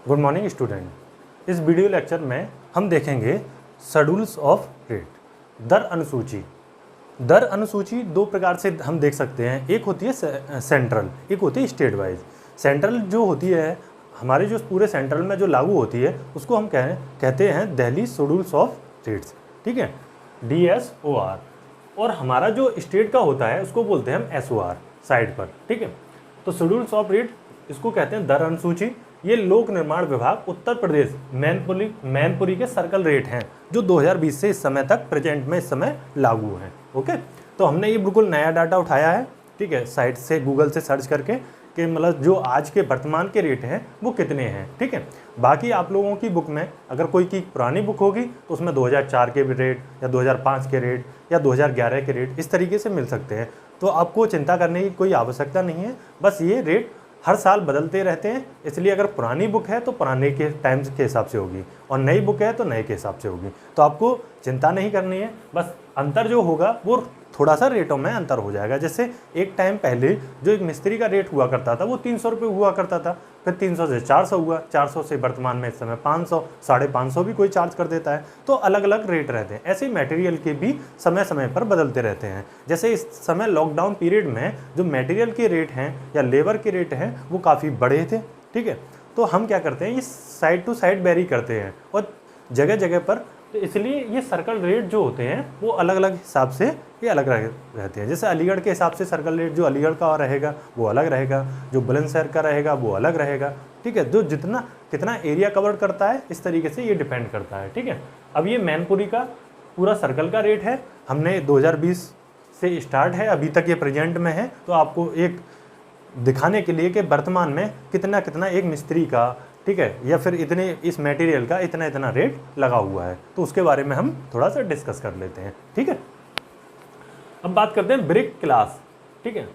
Good morning student. इस video lecture में हम देखेंगे शेड्यूल्स ऑफ रेट, दर अनुसूची। दर अनुसूची दो प्रकार से हम देख सकते हैं, एक होती है सेंट्रल, एक होती है स्टेट वाइज। सेंट्रल जो होती है हमारे जो पूरे सेंट्रल में जो लागू होती है उसको हम कहते हैं दिल्ली शेड्यूल्स ऑफ रेट्स, ठीक है, DSOR। और हमारा जो स्टेट का होता है उसको बोलते हैं हम SOR साइड पर, ठीक है। तो शेड्यूल्स ऑफ रेट इसको कहते हैं दर अनुसूची। ये लोक निर्माण विभाग उत्तर प्रदेश मैनपुरी के सर्कल रेट हैं जो 2020 से इस समय तक प्रेजेंट में इस समय लागू हैं। ओके, तो हमने ये बिल्कुल नया डाटा उठाया है, ठीक है, साइट से गूगल से सर्च करके कि मतलब जो आज के वर्तमान के रेट हैं वो कितने हैं, ठीक है। बाकी आप लोगों की बुक में अगर कोई की पुरानी बुक होगी तो उसमें 2004 के रेट या 2005 के रेट या 2011 के रेट इस तरीके से मिल सकते हैं। तो आपको चिंता करने की कोई आवश्यकता नहीं है, बस ये रेट हर साल बदलते रहते हैं, इसलिए अगर पुरानी बुक है तो पुराने के टाइम के हिसाब से होगी और नई बुक है तो नए के हिसाब से होगी। तो आपको चिंता नहीं करनी है, बस अंतर जो होगा वो थोड़ा सा रेटों में अंतर हो जाएगा। जैसे एक टाइम पहले जो एक मिस्त्री का रेट हुआ करता था वो 300 रुपये हुआ करता था, फिर 300 से 400 हुआ, 400 से वर्तमान में इस समय 500, 550 भी कोई चार्ज कर देता है। तो अलग अलग रेट रहते हैं। ऐसे मटेरियल के भी समय समय पर बदलते रहते हैं। जैसे इस समय लॉकडाउन पीरियड में जो मटेरियल के रेट हैं या लेबर के रेट हैं वो काफ़ी बड़े थे, ठीक है। तो हम क्या करते हैं, ये साइड टू साइड वेरी करते हैं और जगह जगह पर, तो इसलिए ये सर्कल रेट जो होते हैं वो अलग अलग हिसाब से ये अलग रहते हैं। जैसे अलीगढ़ के हिसाब से सर्कल रेट जो अलीगढ़ का रहेगा वो अलग रहेगा, जो बुलंदशहर का रहेगा वो अलग रहेगा, ठीक है। जो जितना कितना एरिया कवर करता है इस तरीके से ये डिपेंड करता है, ठीक है। अब ये मैनपुरी का पूरा सर्कल का रेट है, हमने 2020 से स्टार्ट है, अभी तक ये प्रेजेंट में है। तो आपको एक दिखाने के लिए कि वर्तमान में कितना कितना एक मिस्त्री का, ठीक है, या फिर इतने इस मटेरियल का इतना इतना रेट लगा हुआ है, तो उसके बारे में हम थोड़ा सा डिस्कस कर लेते हैं, ठीक है। अब बात करते हैं ब्रिक क्लास, ठीक है,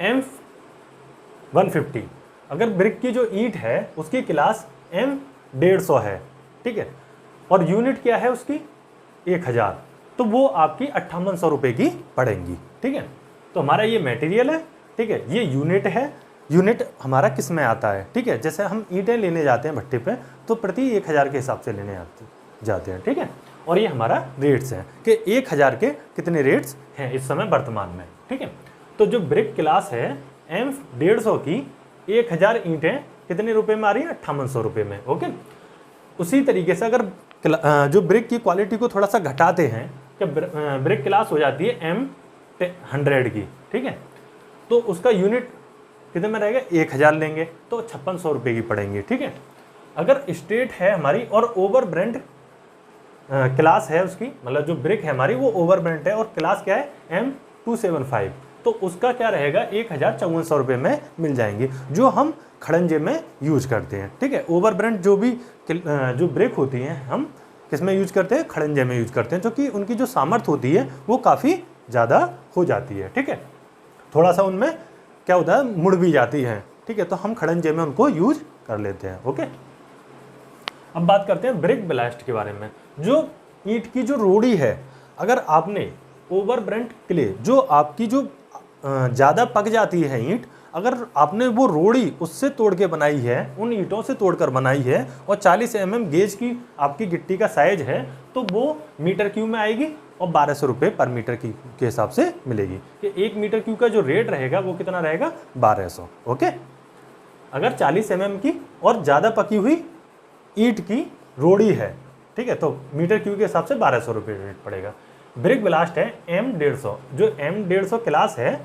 M150। अगर ब्रिक की जो ईंट है उसकी क्लास M150 है, ठीक है, और यूनिट क्या है उसकी 1000, तो वो आपकी 5800 रुपये की पड़ेंगी, ठीक है। तो हमारा ये मटेरियल है, ठीक है, ये यूनिट है। यूनिट हमारा किस में आता है, ठीक है, जैसे हम ईंटें लेने जाते हैं भट्टे पे तो प्रति 1000 के हिसाब से लेने जाते हैं, ठीक है। और ये हमारा रेट्स हैं कि 1000 के कितने रेट्स हैं इस समय वर्तमान में, ठीक है। तो जो ब्रिक क्लास है M150 की 1000 ईंटें कितने रुपए में आ रही है, 5800 रुपये में, ओके। उसी तरीके से अगर जो ब्रिक की क्वालिटी को थोड़ा सा घटाते हैं कि ब्रिक क्लास हो जाती है M100 की, ठीक है, तो उसका यूनिट कितने में रहेगा, 1000 लेंगे तो 5600 रुपये की पड़ेंगी, ठीक है। अगर स्टेट है हमारी और ओवर ब्रांड क्लास है उसकी, मतलब जो ब्रिक है हमारी वो ओवर ब्रांड है और क्लास क्या है M275, तो उसका क्या रहेगा 1054 रुपये में मिल जाएंगी, जो हम खड़ंजे में यूज करते हैं, ठीक है। ओवर ब्रांड जो भी जो ब्रिक होती हैं हम किस में यूज करते हैं, खड़ंजे में यूज करते हैं, क्योंकि उनकी जो सामर्थ्य होती है वो काफ़ी ज़्यादा हो जाती है, ठीक है। थोड़ा सा उनमें क्या होता है, मुड़ भी जाती है, ठीक है, तो हम खड़ंजे में उनको यूज कर लेते हैं, ओके। अब बात करते हैं ब्रिक ब्लास्ट के बारे में। जो ईंट की जो रोड़ी है, अगर आपने ओवर ब्रेंट क्ले जो आपकी जो ज़्यादा पक जाती है ईंट, अगर आपने वो रोड़ी उससे तोड़ के बनाई है, उन ईंटों से तोड़कर बनाई है और 40 mm गेज की आपकी गिट्टी का साइज है, तो वो मीटर क्यूब में आएगी और 1200 रुपये पर मीटर की के हिसाब से मिलेगी। कि 1 मीटर क्यूब का जो रेट रहेगा वो कितना रहेगा, 1200, ओके। अगर 40 mm की और ज़्यादा पकी हुई ईंट की रोड़ी है, ठीक है, तो मीटर क्यूब के हिसाब से 1200 रुपये रेट पड़ेगा। ब्रिक ब्लास्ट है M150, जो M150 क्लास है,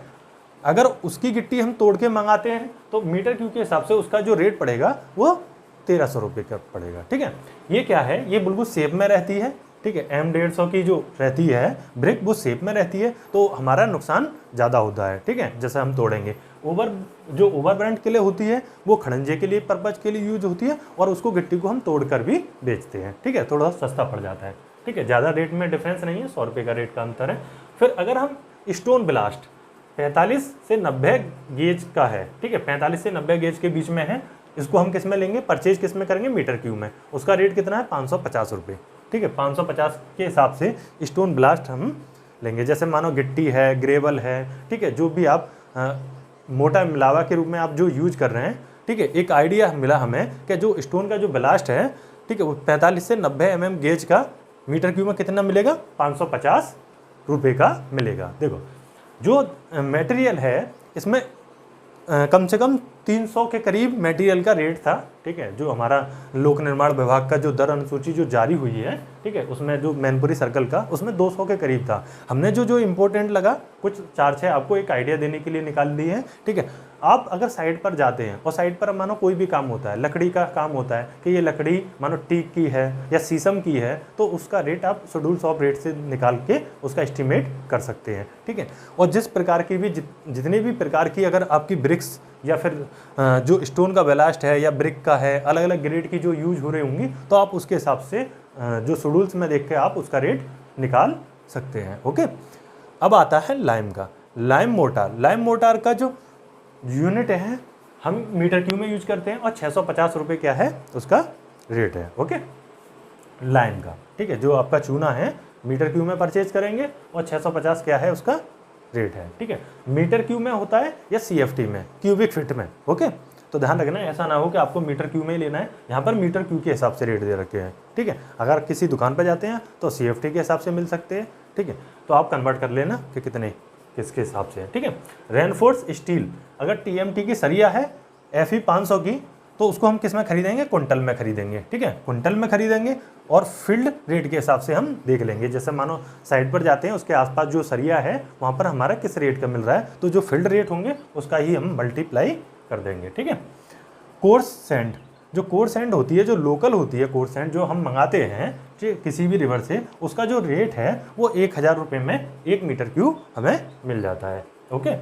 अगर उसकी गिट्टी हम तोड़ के मंगाते हैं तो मीटर क्यूब के हिसाब से उसका जो रेट पड़ेगा वो 1300 रुपये का पड़ेगा, ठीक है। ये क्या है, ये बिल्कुल शेप में रहती है, ठीक है। M150 की जो रहती है ब्रिक वो शेप में रहती है, तो हमारा नुकसान ज़्यादा होता है, ठीक है, जैसे हम तोड़ेंगे। जो ओवर ब्रांड के लिए होती है वो खड़ंजे के लिए पर्पज के लिए यूज होती है और उसको गिट्टी को हम तोड़कर भी बेचते हैं, ठीक है, थोड़ा सस्ता पड़ जाता है, ठीक है, ज़्यादा रेट में डिफरेंस नहीं है, 100 रुपये का रेट का अंतर है। फिर अगर हम स्टोन ब्लास्ट 45 से 90 गेज का है, ठीक है, 45 से 90 गेज के बीच में है, इसको हम किस में लेंगे, परचेज किस में करेंगे, मीटर क्यूब में। उसका रेट कितना है, 550 रुपये, ठीक है। 550 के हिसाब से स्टोन ब्लास्ट हम लेंगे। जैसे मानो गिट्टी है, ग्रेवल है, ठीक है, जो भी आप मोटा मिलावा के रूप में आप जो यूज कर रहे हैं, ठीक है, एक आइडिया मिला हमें कि जो स्टोन का जो ब्लास्ट है, ठीक है, वो 45 से 90 mm गेज का मीटर क्यूब में कितना मिलेगा, 550 रुपये का मिलेगा। देखो जो मटेरियल है इसमें कम से कम 300 के करीब मटेरियल का रेट था, ठीक है, जो हमारा लोक निर्माण विभाग का जो दर अनुसूची जो जारी हुई है, ठीक है, उसमें जो मैनपुरी सर्कल का उसमें 200 के करीब था। हमने जो इम्पोर्टेंट लगा कुछ 4-6 आपको एक आइडिया देने के लिए निकाल दी है, ठीक है। आप अगर साइट पर जाते हैं और साइट पर मानो कोई भी काम होता है, लकड़ी का काम होता है कि ये लकड़ी मानो टीक की है या शीशम की है, तो उसका रेट आप शेड्यूल्स ऑफ रेट से निकाल के उसका एस्टिमेट कर सकते हैं, ठीक है। और जिस प्रकार की भी जितनी भी प्रकार की अगर आपकी ब्रिक्स या फिर जो स्टोन का ब्लास्ट है या ब्रिक का है, अलग अलग ग्रेड की जो यूज हो रही होंगी, तो आप उसके हिसाब से जो शेड्यूल्स में देख के आप उसका रेट निकाल सकते हैं। ओके, अब आता है लाइम का। लाइम मोटार का जो यूनिट है हम मीटर क्यूब में यूज करते हैं और 650 रुपये क्या है उसका रेट है। ओके, लाइम का, ठीक है, जो आपका चूना है मीटर क्यूब में परचेज करेंगे और 650 क्या है उसका रेट है, ठीक है। मीटर क्यूब में होता है या CFT में, क्यूबिक फीट में। ओके, तो ध्यान रखना ऐसा ना हो कि आपको मीटर क्यूब में ही लेना है, यहाँ पर मीटर क्यूब के हिसाब से रेट दे रखे हैं, ठीक है। अगर किसी दुकान पर जाते हैं तो CFT के हिसाब से मिल सकते हैं, ठीक है, तो आप कन्वर्ट कर लेना कि कितने किसके हिसाब से है, ठीक है। रेनफोर्स स्टील, अगर TMT की सरिया है FE 500 की, तो उसको हम किस में खरीदेंगे, क्विंटल में खरीदेंगे, ठीक है, क्विंटल में खरीदेंगे और फील्ड रेट के हिसाब से हम देख लेंगे। जैसे मानो साइड पर जाते हैं उसके आसपास जो सरिया है वहाँ पर हमारा किस रेट का मिल रहा है, तो जो फील्ड रेट होंगे उसका ही हम मल्टीप्लाई कर देंगे, ठीक है। कोर्स सैंड, जो कोर्स सैंड होती है, जो लोकल होती है कोर्स सैंड जो हम मंगाते हैं किसी भी रिवर से, उसका जो रेट है वो 1000 रुपये में 1 मीटर क्यूब हमें मिल जाता है। ओके,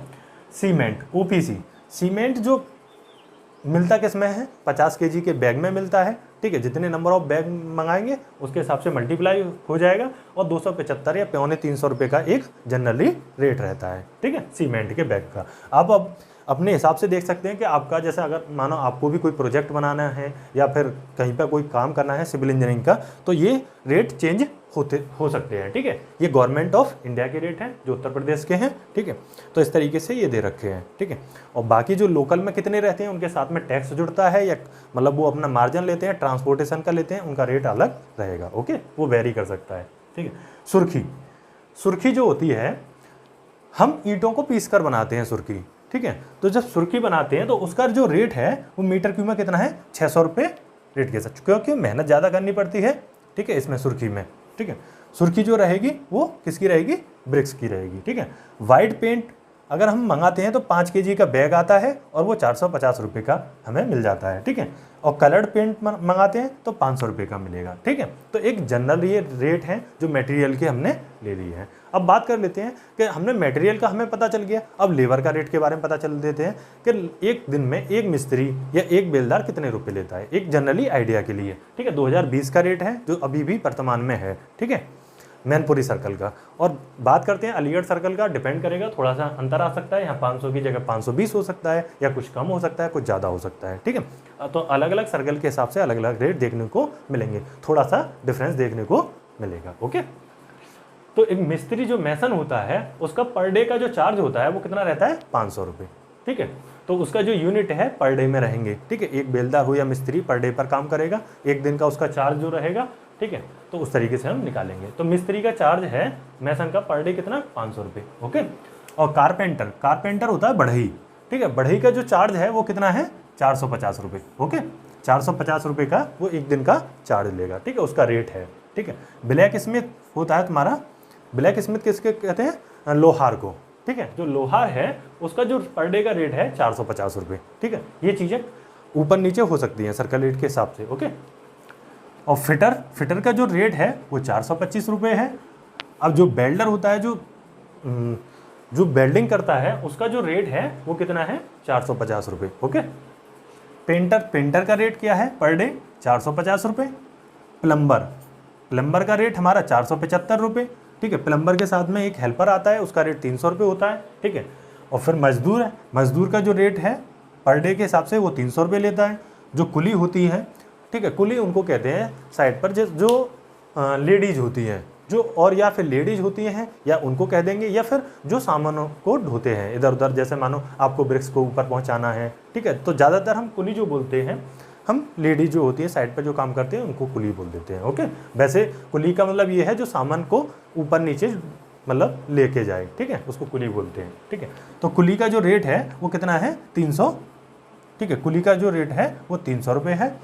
सीमेंट OPC, सीमेंट जो मिलता किस में है, 50 kg के बैग में मिलता है, ठीक है। जितने नंबर ऑफ बैग मंगाएंगे उसके हिसाब से मल्टीप्लाई हो जाएगा और 275 या 350 रुपये का एक जनरली रेट रहता है, ठीक है, सीमेंट के बैग का। आप अब अपने हिसाब से देख सकते हैं कि आपका जैसे अगर मानो आपको भी कोई प्रोजेक्ट बनाना है या फिर कहीं पर कोई काम करना है सिविल इंजीनियरिंग का, तो ये रेट चेंज हो सकते हैं, ठीक है। ये गवर्नमेंट ऑफ इंडिया के रेट हैं जो उत्तर प्रदेश के हैं, ठीक है, तो इस तरीके से ये दे रखे हैं, ठीक है। और बाकी जो लोकल में कितने रहते हैं उनके साथ में टैक्स जुड़ता है या मतलब वो अपना मार्जिन लेते हैं, ट्रांसपोर्टेशन का लेते हैं, उनका रेट अलग रहेगा। ओके, वो वेरी कर सकता है, ठीक है। सुर्खी जो होती है हम ईंटों को पीस कर बनाते हैं सुर्खी, ठीक है। तो जब सुर्खी बनाते हैं तो उसका जो रेट है वो मीटर क्यूब में कितना है, 600 रुपये रेट के साथ, क्योंकि मेहनत ज़्यादा करनी पड़ती है, ठीक है, इसमें सुर्खी में, ठीक है। सुर्खी जो रहेगी वो किसकी रहेगी, ब्रिक्स की रहेगी, ठीक है। वाइट पेंट अगर हम मंगाते हैं तो 5 kg का बैग आता है और वो 450 रुपये का हमें मिल जाता है, ठीक है। और कलर्ड पेंट मंगाते हैं तो 500 रुपये का मिलेगा, ठीक है। तो एक जनरल ये रेट है जो मटेरियल के हमने ले लिए हैं। अब बात कर लेते हैं कि हमने मटेरियल का हमें पता चल गया, अब लेबर का रेट के बारे में पता चल देते हैं कि एक दिन में एक मिस्त्री या एक बेलदार कितने रुपए लेता है, एक जनरली आइडिया के लिए, ठीक है। 2020 का रेट है जो अभी भी वर्तमान में है, ठीक है, मैनपुरी सर्कल का। और बात करते हैं अलीगढ़ सर्कल का, डिपेंड करेगा, थोड़ा सा अंतर आ सकता है, यहाँ 500 की जगह 520 हो सकता है या कुछ कम हो सकता है, कुछ ज़्यादा हो सकता है, ठीक है। तो अलग अलग सर्कल के हिसाब से अलग अलग रेट देखने को मिलेंगे, थोड़ा सा डिफरेंस देखने को मिलेगा। ओके, तो एक मिस्त्री जो मैसन होता है उसका पर डे का जो चार्ज होता है वो कितना रहता है, 500 रुपये, ठीक है। तो उसका जो यूनिट है पर डे में रहेंगे, ठीक है। एक बेलदार हो या मिस्त्री पर डे पर काम करेगा, एक दिन का उसका चार्ज जो रहेगा, ठीक है, तो उस तरीके से हम निकालेंगे। तो मिस्त्री का चार्ज है मैसन का पर डे कितना, 500 रुपये। ओके, और कारपेंटर होता है बढ़ई, ठीक है, बढ़ई का जो चार्ज है वो कितना है, 450 रुपये। ओके, 450 रुपये का वो एक दिन का चार्ज लेगा, ठीक है, उसका रेट है, ठीक है। ब्लैक स्मिथ होता है तुम्हारा, ब्लैक स्मिथ किसके कहते हैं, लोहार को, ठीक है। जो लोहार है उसका जो पर डे का रेट है 450 रुपये, ठीक है। ये चीज़ें ऊपर नीचे हो सकती हैं सर्कल रेट के हिसाब से। ओके, और फिटर का जो रेट है वो 425 रुपये है। अब जो बेल्डर होता है, जो बेल्डिंग करता है, उसका जो रेट है वो कितना है, 450 रुपये। ओके, पेंटर का रेट क्या है पर डे, 450 रुपये। प्लम्बर का रेट हमारा 475 रुपये, ठीक है। प्लम्बर के साथ में एक हेल्पर आता है, उसका रेट 300 रुपये होता है, ठीक है। और फिर मजदूर है, मजदूर का जो रेट है पर डे के हिसाब से वो 300 रुपये लेता है। जो कुली होती है, ठीक है, कुली उनको कहते हैं साइड पर जो लेडीज होती हैं, जो और या फिर लेडीज होती हैं या उनको कह देंगे, या फिर जो सामानों को ढोते हैं इधर उधर, जैसे मानो आपको ब्रिक्स को ऊपर पहुंचाना है, ठीक है, तो ज़्यादातर हम कुली जो बोलते हैं, हम लेडीज जो होती है साइड पर जो काम करते हैं उनको कुली बोल देते हैं। ओके, वैसे कुली का मतलब ये है जो सामान को ऊपर नीचे मतलब लेके जाए, ठीक है, उसको कुली बोलते हैं। ठीक है, तो कुली का जो रेट है वो कितना है 300, ठीक है, कुली का जो रेट है वो 300 रुपये है।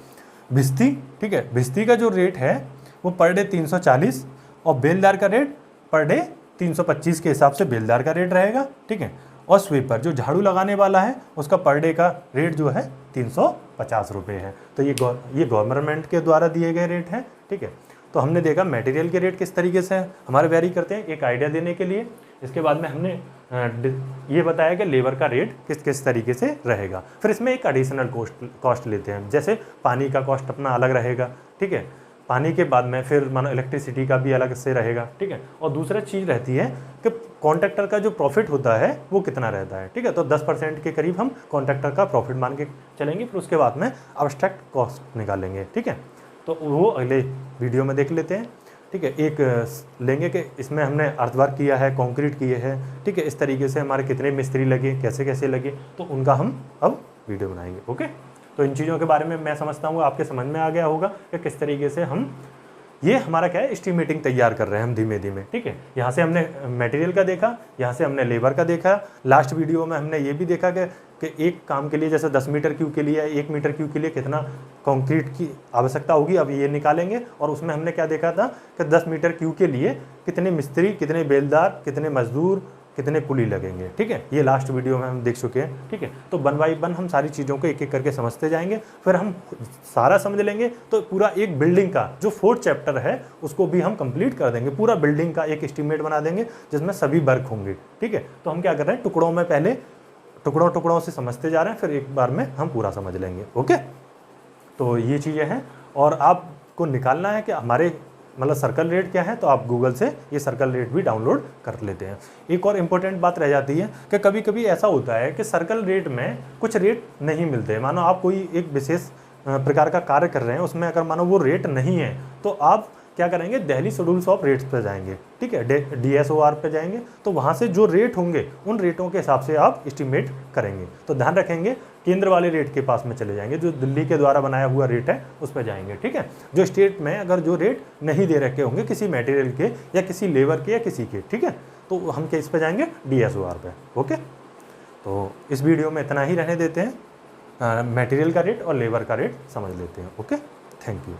भिस्ती, ठीक है, भिस्ती का जो रेट है वो पर डे 340 और बेलदार का रेट पर डे 325 के हिसाब से बेलदार का रेट रहेगा। ठीक है, और स्वीपर जो झाड़ू लगाने वाला है उसका पर डे का रेट जो है 350 रुपये है। तो ये गवर्नमेंट के द्वारा दिए गए रेट हैं। ठीक है, तो हमने देखा मटेरियल के रेट किस तरीके से हमारे वेरी करते हैं, एक आइडिया देने के लिए। इसके बाद में हमने ये बताया कि लेबर का रेट किस किस तरीके से रहेगा। फिर इसमें एक एडिशनल कॉस्ट लेते हैं, जैसे पानी का कॉस्ट अपना अलग रहेगा। ठीक है, पानी के बाद में फिर मानो इलेक्ट्रिसिटी का भी अलग से रहेगा। ठीक है, और दूसरा चीज़ रहती है कि कॉन्ट्रैक्टर का जो प्रॉफिट होता है वो कितना रहता है। ठीक है, तो 10% के करीब हम कॉन्ट्रैक्टर का प्रॉफिट मान के चलेंगे। फिर उसके बाद में एब्स्ट्रैक्ट कॉस्ट निकालेंगे। ठीक है, तो वो अगले वीडियो में देख लेते हैं। ठीक है, एक लेंगे कि इसमें हमने अर्थवर्क किया है, कंक्रीट किए हैं। ठीक है, इस तरीके से हमारे कितने मिस्त्री लगे, कैसे कैसे लगे, तो उनका हम अब वीडियो बनाएंगे। ओके, तो इन चीज़ों के बारे में मैं समझता हूँ आपके समझ में आ गया होगा कि किस तरीके से हम ये हमारा क्या है एस्टिमेटिंग तैयार कर रहे हैं हम धीमे धीमे। ठीक है, यहाँ से हमने मटेरियल का देखा, यहाँ से हमने लेबर का देखा। लास्ट वीडियो में हमने ये भी देखा कि एक काम के लिए जैसे 10 मीटर क्यूब के लिए 1 मीटर क्यूब के लिए कितना कंक्रीट की आवश्यकता होगी, अब ये निकालेंगे। और उसमें हमने क्या देखा था कि 10 मीटर क्यूब के लिए कितने मिस्त्री, कितने बेलदार, कितने मजदूर, कितने कुली लगेंगे। ठीक है, ये लास्ट वीडियो में हम देख चुके हैं। ठीक है, तो 1 बाय 1 हम सारी चीज़ों को एक एक करके समझते जाएंगे। फिर हम सारा समझ लेंगे तो पूरा एक बिल्डिंग का जो 4th चैप्टर है उसको भी हम कंप्लीट कर देंगे। पूरा बिल्डिंग का एक एस्टीमेट बना देंगे जिसमें सभी वर्क होंगे। ठीक है, तो हम क्या कर रहे हैं, टुकड़ों में पहले टुकड़ों से समझते जा रहे हैं, फिर एक बार में हम पूरा समझ लेंगे। ओके, तो ये चीज़ें हैं। और आपको निकालना है कि हमारे मतलब सर्कल रेट क्या है, तो आप गूगल से ये सर्कल रेट भी डाउनलोड कर लेते हैं। एक और इम्पोर्टेंट बात रह जाती है कि कभी कभी ऐसा होता है कि सर्कल रेट में कुछ रेट नहीं मिलते। मानो आप कोई एक विशेष प्रकार का कार्य कर रहे हैं, उसमें अगर मानो वो रेट नहीं है तो आप क्या करेंगे, दिल्ली शेड्यूल्स ऑफ रेट्स पे जाएंगे। ठीक है, DSOR पे जाएंगे, तो वहाँ से जो रेट होंगे उन रेटों के हिसाब से आप एस्टिमेट करेंगे। तो ध्यान रखेंगे, केंद्र वाले रेट के पास में चले जाएंगे, जो दिल्ली के द्वारा बनाया हुआ रेट है उस पर जाएंगे। ठीक है, जो स्टेट में अगर जो रेट नहीं दे रखे होंगे किसी मटेरियल के या किसी लेबर के या किसी के, ठीक है, तो हम किस पे जाएंगे, DSOR पे। ओके, तो इस वीडियो में इतना ही रहने देते हैं। मटेरियल का रेट और लेबर का रेट समझ लेते हैं। Okay, thank you.